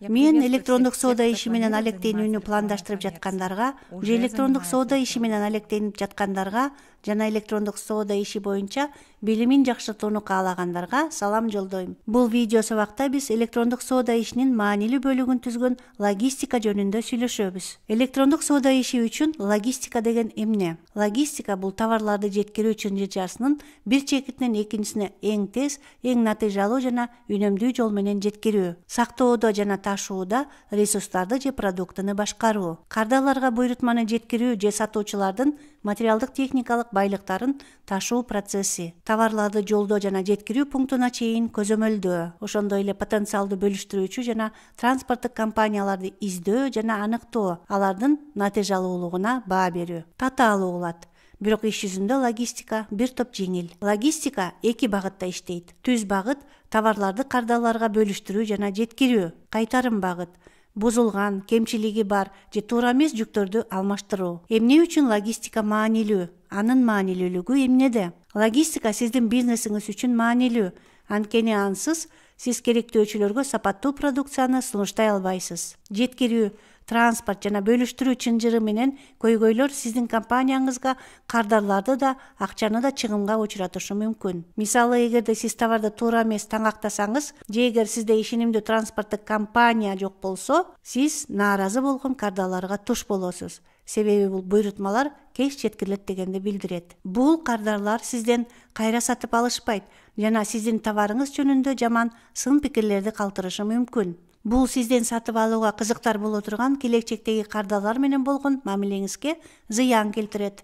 Мен электрондук соода иши менен алектенүүнү пландаштырып жаткандарга, же электрондук соода иши менен алектенип жаткандарга жана электрондук соода иши боюнча билимин жакшыртууну каалагандарга салам жолдойм. Бул видео сабакта биз электрондук соода ишинин маанилүү бөлүгүн түзгөн логистика жөнүндө сүйлөшөбүз. Электрондук соода иши үчүн логистика деген эмне? Логистика бул товарларды жеткирүү чынжырчасынын бир чекитинен экинчисине эң тез, эң натыйжалуу жана үнөмдүү жол менен жеткирүү. Сактоодо жана ташууда ресурстарды же продуктуну башкаруу. Кардарларга буйрутманы жеткирүү же сатуучулардын материалдык техникалык байлыктарын ташуу процесси. Товарларды жолдоо жана жеткирүү пунктуна чейин көзөмөлдөө. Ошондой эле потенциалды бөлүштүрүүчү жана транспорттук компанияларды издөө жана аныктоо, алардын натыйжалуулугуна баа берүү. Татаалуу кылат. Бирок иш жүзүндө логистика бир топ жеңил. Логистика эки багытта иштейт. Түз багыт товарларды кардарларга бөлүштүрүү жана жеткирүү. Кайтарым багыт бузулган, кемчилиги бар же туура эмес жүктөрдү алмаштыруу. Эмне үчүн логистика маанилүү? Анын маанилүүлүгү эмнеде? Логистика сиздин бизнесиңиз үчүн маанилүү. Анткени ансыз сиз керектөөчүлөргө сапаттуу продукцияны сунуштай албайсыз. Жеткирүү, транспорт жана бөлүштүрүү чынжыры менен көйгөйлөр сиздин компанияңызга кардарларды да, акчаны да чыгымга учуратышы мүмкүн. Мисалы, эгерде сиз товарды туура эмес таңактасаңыз, же эгер сизде ишенимдүү транспорттук компания жок болсо, сиз нааразы болгон кардарларга туш болосуз. Себеби бул буйрутмалар кеч жеткирилет дегенди билдирет. Бул кардарлар сизден кайра сатып алышпайт жана сиздин товарыңыз жөнүндө жаман сын пикирлерди калтырышы мүмкүн. Бул сизден сатып алууга кызыктар боло турган келечектеги кардарлар менен болгон мамилеңизге зыян келтирет.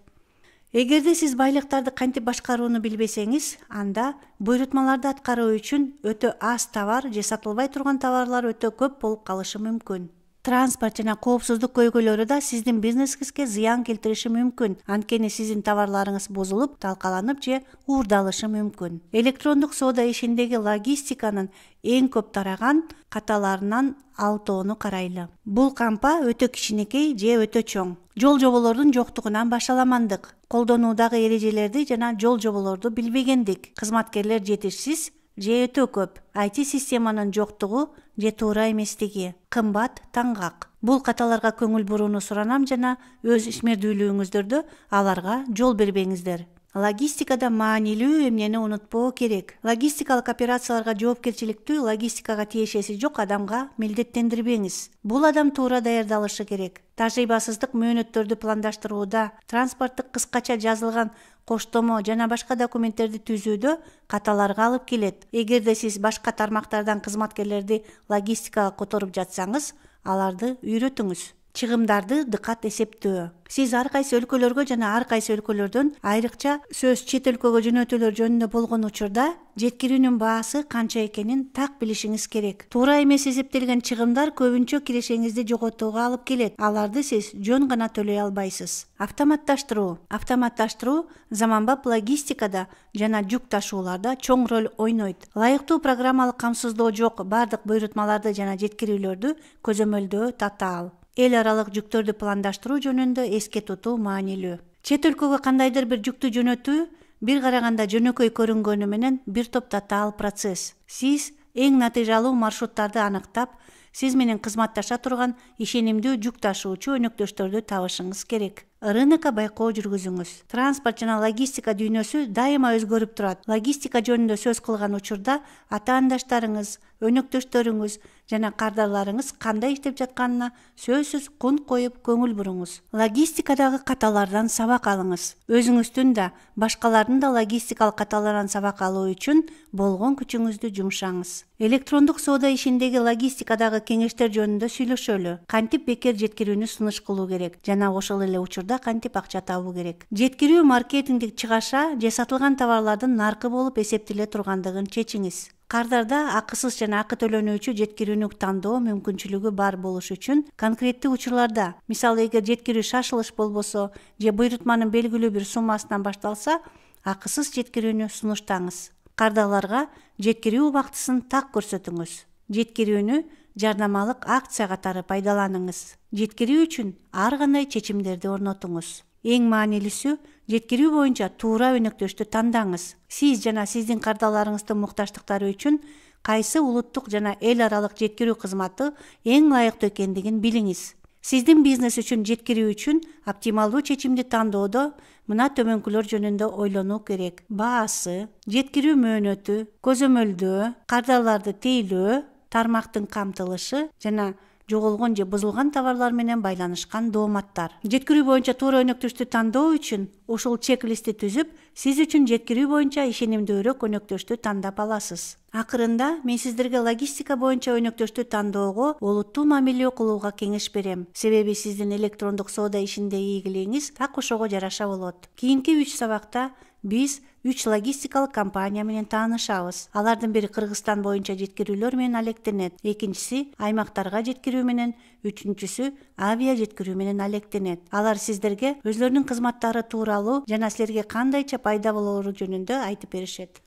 Эгерде сиз байлыктарды кантип башкарууну билбесеңиз, анда буйрутмаларды аткаруу үчүн өтө аз товар же сатылбай турган товарлар өтө көп болуп калышы мүмкүн. Транспорт жана коопсуздук көйгөйлөрү да сиздин бизнесиңизге зыян келтириши мүмкүн. Анткени сиздин товарларыңыз бузулуп, талкаланып же уурдалышы мүмкүн. Электрондук соода ишиндеги логистиканын эң көп тараган каталарынан алтоону карайлы. Бул кампа өтө кичинекей же өтө чоң. Жол жоболордун жоктугунан башаламандык, колдонуудагы эрежелерди жана жол жоболорду билбегендик, кызматкерлер жетишсиз же өтө көп, IT системанын жоктугу же туура эместиги, кымбат, таңгак. Бул каталарга көңүл бурууну суранам жана өз ишмердүүлүгүңүздөрдө аларга жол бербеңиздер. Логистикада маанилүү эмнени унутпоо керек. Логистикалык операцияларга жоопкерчиликтүү логистикага тиешеси жок адамга милдеттендирбеңиз. Бул адам туура даярдалышы керек. Тажрыйбасыздык мөөнөттөрдү пландаштырууда, транспорттук кыскача жазылган коштомо жана башка документтерди түзүүдө каталарга алып келет. Эгерде сиз башка тармактардан кызматкерлерди логистикага которуп жатсаңыз, аларды үйрөтүңүз. Чыгымдарды дыкат эсептөө. Сиз ар кайсы өлкөлөргө жана ар кайсы өлкөлөрдөн айрыкча сөз чет өлкөгө жөнөтүүлөр жөнүндө болгон учурда жеткирүүнүн баасы канча экенин так билишиңиз керек. Туура эмес эсептелген чыгымдар көбүнчө кирешеңизди жоготууга алып келет. Аларды сиз жөн гана төлөй албайсыз. Автоматташтыруу. Автоматташтыруу заманбап логистикада жана жүк ташууларда чоң роль ойнойт. Ылайыктуу программалык камсыздоо жок бардык буйрутмаларды жана жеткирүүлөрдү көзөмөлдөө татаал. Эл аралык жүктөрдү пландаштыруу жөнүндө эске тутуу маанилүү. Чет өлкөгө кандайдыр бир жүктү жөнөтүү бир караганда жөнөкөй көрүнгөнү менен бир топ татаал процесс. Сиз эң натыйжалуу маршруттарды аныктап, сиз менен кызматташа турган ишенимдүү жүк ташуучу өнөктөштөрдү табышыңыз керек. Рынокко байкоо жүргүзүңүз. Транспорт жана логистика дүйнөсү дайыма өзгөрүп турат. Логистика жөнүндө сөз кылган учурда ата-андаштарыңыз, өнөктөштөрүңүз жана кардарларыңыз кандай иштеп жатканына сөзсүз кун коюп көңүл буруңуз. Логистикадагы каталардан сабак алыңыз. Өзүңүздүн да, башкалардын да логистикалык каталардан сабак алуу үчүн болгон күчүңүздү жумшаңыз. Электрондук соода ишиндеги логистикадагы кеңештер жөнүндө сүйлөшөлү. Кантип бекер жеткирүүнү сунуш кылуу керек жана ошол эле учурда кантип акча табуу керек. Жеткирүү маркетингдик чыгаша же сатылган товарлардын наркы болуп эсептеле тургандыгын чечиңиз. Кардарда акысыз жана акы төлөнүүчү жеткирүүнү тандоо мүмкүнчүлүгү бар болуш үчүн конкреттүү учурларда, мисалы эгер жеткирүү шашылыш болбосо же буйрутманын белгилүү бир суммасынан башталса, акысыз жеткирүүнү сунуштаңыз. Кардарларга жеткирүү убактысын так көрсөтүңүз. Жеткирүүнү жарнамалык акция катары пайдаланыңыз. Жеткирүү үчүн ар кандай чечимдерди орнотуңуз. Эң маанилүүсү жеткирүү боюнча туура өнөктөштү тандаңыз. Сиз жана сиздин кардарларыңыздын муктаждыктары үчүн кайсы улуттук жана эл аралык жеткирүү кызматы эң ылайыктуу экендигин билиңиз. Сиздин бизнес үчүн жеткирүү үчүн оптималдуу чечимди тандоодо мына төмөнкүлөр жөнүндө ойлонуу керек. Баасы, жеткирүү мөөнөтү, көзөмөлдөө, кардаларды тейлөө, тармактын камтылышы жана жоголгон же бузулган товарлар менен байланышкан дооматтар. Жеткирүү боюнча туура өнөктөштү тандоо үчүн ушул чек-листти түзүп, сиз үчүн жеткирүү боюнча ишенимдүүрөөк өнөктөштү тандап аласыз. Акырында мен сиздерге логистика боюнча өнөктөштү тандоого олуттуу мамиле кылууга кеңеш берем. Себеби сиздин электрондук соода ишиндеги ийгилигиңиз так ошого жараша болот. Кийинки 3 сабакта биз 3 логистикалык компания менен таанышабыз. Алардын бири Кыргызстан боюнча жеткирүүлөр менен алектенет, экинчиси аймактарга жеткирүү менен, үчүнчүсү авиа жеткирүү менен алектенет. Алар сиздерге өзлөрүнүн кызматтары тууралуу жана силерге кандайча пайда болоору жөнүндө айтып беришет.